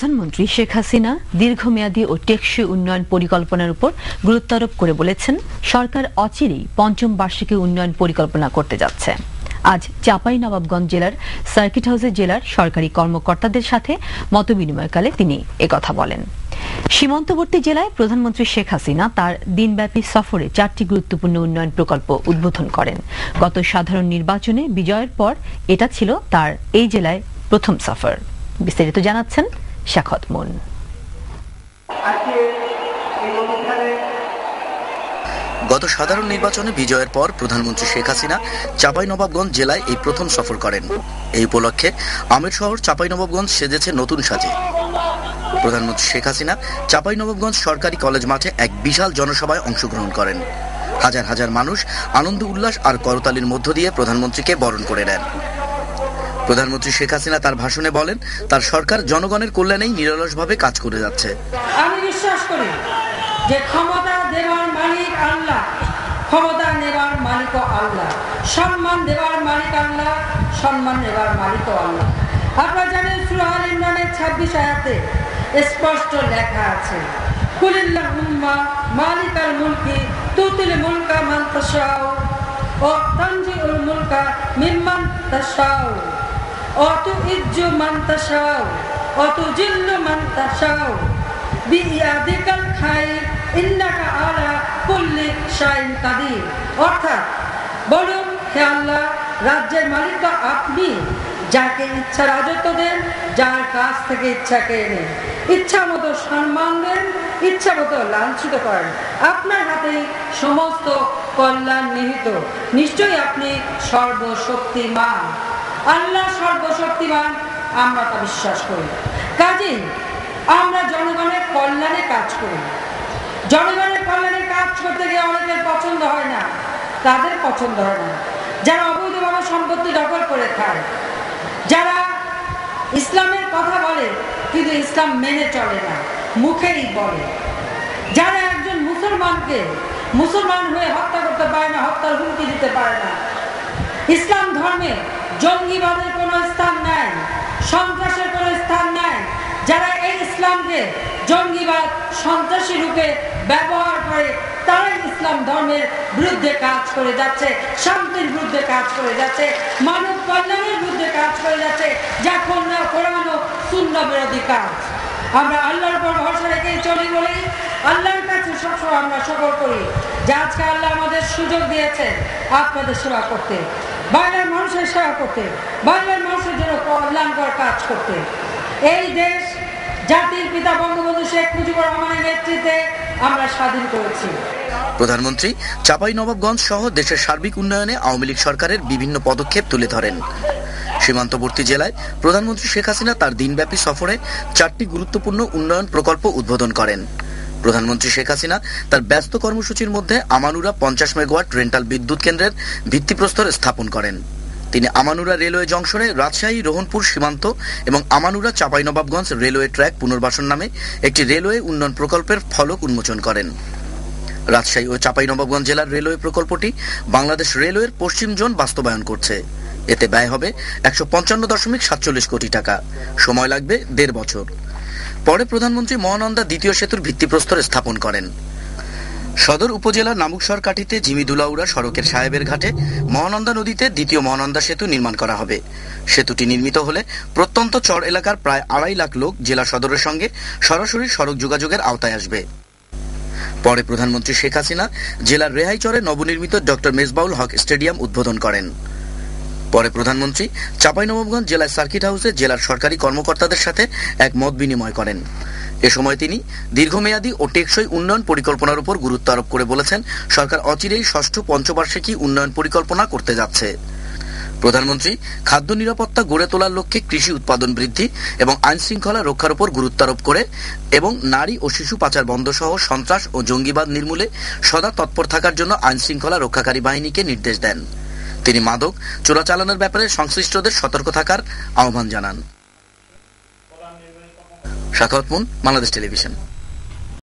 প্রধানমন্ত্রী শেখ হাসিনা দীর্ঘমেয়াদী ও টেকসই উন্নয়ন পরিকল্পনার উপর গুরুত্ব আরোপ করে বলেছেন, সরকার অচিরেই পঞ্চম বার্ষিকী উন্নয়ন পরিকল্পনা করতে যাচ্ছে। আজ চাঁপাইনবাবগঞ্জ জেলার সার্কিট হাউসে জেলার সরকারি কর্মকর্তাদের সাথে মতবিনিময়কালে তিনি একথা বলেন। সীমান্তবর্তী জেলায় প্রধানমন্ত্রী শেখ হাসিনা তার দিনব্যাপী সফরে 4টি গুরুত্বপূর্ণ উন্নয়ন প্রকল্প উদ্বোধন করেন। গত সাধারণ নির্বাচনে বিজয়ের পর এটা ছিল তার এই জেলায় প্রথম সফর। বিস্তারিত জানাচ্ছেন শাখাওয়াত মুন। গত সাধারণ নির্বাচনে বিজয়ের পর প্রধানমন্ত্রী শেখ হাসিনা চাঁপাইনবাবগঞ্জ জেলায় এই প্রথম সফর করেন। এই উপলক্ষে আমের শহর চাঁপাইনবাবগঞ্জ সেজেছে নতুন সাজে। প্রধানমন্ত্রী শেখ হাসিনা চাঁপাইনবাবগঞ্জ সরকারি কলেজ মাঠে এক বিশাল জনসভায় অংশগ্রহণ করেন। হাজার হাজার মানুষ আনন্দ উল্লাস আর করতালির মধ্য দিয়ে প্রধানমন্ত্রীকে বরণ করে নেন। প্রধানমন্ত্রী শেখ হাসিনা তার ভাষণে বলেন, তার সরকার জনগণের কল্যাণেই নিরলসভাবে কাজ করে যাচ্ছে। আমি বিশ্বাস করি যে ক্ষমতা দেওয়ার মালিক আল্লাহ, ক্ষমতা নেওয়ার মালিকও আল্লাহ, সম্মান দেওয়ার মালিক আল্লাহ, সম্মান নেওয়ার মালিকও আল্লাহ। আপনারা জানেন সূরা আল ইমরানের 26 আয়াতে স্পষ্ট লেখা আছে, কুলিল্লাহুম্মা মালিকাল মুলকি তুতিল মুলকা মান তাশাউ ওয়া তানজিউল মুলকা মিম্মান তাশাউ ওয়া তুইজ্জু মান তাশাউ ওয়া তুজিল্লু মান তাশাউ বিইয়াদিকাল খায়র ইন্নাকা আলা কুল্লি শাইইন কাদির। অর্থাৎ বলুন, হে আল্লাহ, রাজ্যের মালিক তো আপনি, যাকে ইচ্ছা রাজত্ব দেন, যার কাছ থেকে ইচ্ছা কেড়ে নেন, ইচ্ছা মতো সম্মান দেন, ইচ্ছা মতো লাঞ্ছিত করেন। আপনার হাতেই সমস্ত কল্যাণ নিহিত। নিশ্চয়ই আপনি সর্বশক্তিমান। আল্লাহ সর্বশক্তিমান, আমরা তা বিশ্বাস করি। কাজেই আমরা জনগণের কল্যাণে কাজ করি। জনগণের কল্যাণে কাজ করতে গিয়ে অনেকের পছন্দ হয় না, তাদের পছন্দ হয় না যারা অবৈধভাবে সম্পত্তি দখল করে খায়, যারা ইসলামের কথা বলে কিন্তু ইসলাম মেনে চলে না, মুখেই বলে, যারা একজন মুসলমানকে মুসলমান হয়ে হত্যা করতে পারে না, হত্যার হুমকি দিতে পারে না। ইসলাম ধর্মে জঙ্গিবাদের কোনো স্থান নাই, সন্ত্রাসের কোনো স্থান নাই। যারা এই ইসলামকে জঙ্গিবাদ, সন্ত্রাসী রূপে ব্যবহার করে, তারাই ইসলাম ধর্মের বিরুদ্ধে কাজ করে যাচ্ছে, শান্তির বিরুদ্ধে কাজ করে যাচ্ছে, মানব কল্যাণের বিরুদ্ধে কাজ করে যাচ্ছে, যা কোরআন ও সুন্নাহ বিরোধী কাজ। আমরা আল্লাহর উপর ভরসা রেখে চলি বলেই আল্লাহর কাছে সবসময় আমরা সকল করি যে আজকে আল্লাহ আমাদের সুযোগ দিয়েছে আপনাদের সেবা করতে, বাইরের মানুষের সেবা করতে, বাইরের মানুষের জন্য কল্যাণকর কাজ করতে। এই দেশ জাতির পিতা বঙ্গবন্ধু শেখ মুজিবুর রহমানের নেতৃত্বে আমরা স্বাধীন করেছি। প্রধানমন্ত্রী চাঁপাইনবাবগঞ্জ সহ দেশের সার্বিক উন্নয়নে আওয়ামী লীগ সরকারের বিভিন্ন পদক্ষেপ তুলে ধরেন। সীমান্তবর্তী জেলায় প্রধানমন্ত্রী শেখ হাসিনা তার দিনব্যাপী সফরে 4টি গুরুত্বপূর্ণ উন্নয়ন প্রকল্প উদ্বোধন করেন। প্রধানমন্ত্রী শেখ হাসিনা তার ব্যস্ত কর্মসূচির মধ্যে আমানুরা 50 মেগাওয়াট রেন্টাল বিদ্যুৎ কেন্দ্রের ভিত্তিপ্রস্তর স্থাপন করেন। তিনি আমানুরা রেলওয়ে জংশনে রাজশাহী রোহনপুর সীমান্ত এবং আমানুরা চাঁপাইনবাবগঞ্জ রেলওয়ে ট্র্যাক পুনর্বাসন নামে একটি রেলওয়ে উন্নয়ন প্রকল্পের ফলক উন্মোচন করেন। রাজশাহী ও চাঁপাইনবাবগঞ্জ জেলার রেলওয়ে প্রকল্পটি বাংলাদেশ রেলওয়ের পশ্চিম জোন বাস্তবায়ন করছে। এতে ব্যয় হবে 155.47 কোটি টাকা। সময় লাগবে 1.5 বছর। পরে প্রধানমন্ত্রী মহানন্দা দ্বিতীয় সেতুর ভিত্তিপ্রস্তর স্থাপন করেন। সদর উপজেলার নামুকসর কাঠিতে জিমিদুলাউড়া সড়কের সাহেবের ঘাটে মহানন্দা নদীতে দ্বিতীয় মহানন্দা সেতু নির্মাণ করা হবে। সেতুটি নির্মিত হলে প্রত্যন্ত চর এলাকার প্রায় 2.5 লাখ লোক জেলা সদরের সঙ্গে সরাসরি সড়ক যোগাযোগের আওতায় আসবে। পরে প্রধানমন্ত্রী শেখ হাসিনা জেলার রেহাইচরে নবনির্মিত ডক্টর মেজবাউল হক স্টেডিয়াম উদ্বোধন করেন। পরে প্রধানমন্ত্রী চাঁপাইনবাবগঞ্জ জেলার সার্কিট হাউসে জেলার সরকারি কর্মকর্তাদের সাথে এক মত বিনিময় করেন। এ সময় তিনি দীর্ঘমেয়াদী ও টেকসই উন্নয়ন পরিকল্পনার উপর গুরুত্ব আরোপ করে বলেছেন, সরকার অচিরেই 6ষ্ঠ পঞ্চবার্ষিকী উন্নয়ন পরিকল্পনা করতে যাচ্ছে। প্রধানমন্ত্রী খাদ্য নিরাপত্তা গড়ে তোলার লক্ষ্যে কৃষি উৎপাদন বৃদ্ধি এবং আইন শৃঙ্খলা রক্ষার উপর গুরুত্ব আরোপ করে এবং নারী ও শিশু পাচার বন্ধ সহ সন্ত্রাস ও জঙ্গিবাদ নির্মূলে সদা তৎপর থাকার জন্য আইন শৃঙ্খলা রক্ষাকারী বাহিনীকে নির্দেশ দেন। তিনি মাদক চোরাচালানের ব্যাপারে সংশ্লিষ্টদের সতর্ক থাকার আহ্বান জানান। Shakhawat moon, Bangladesh television.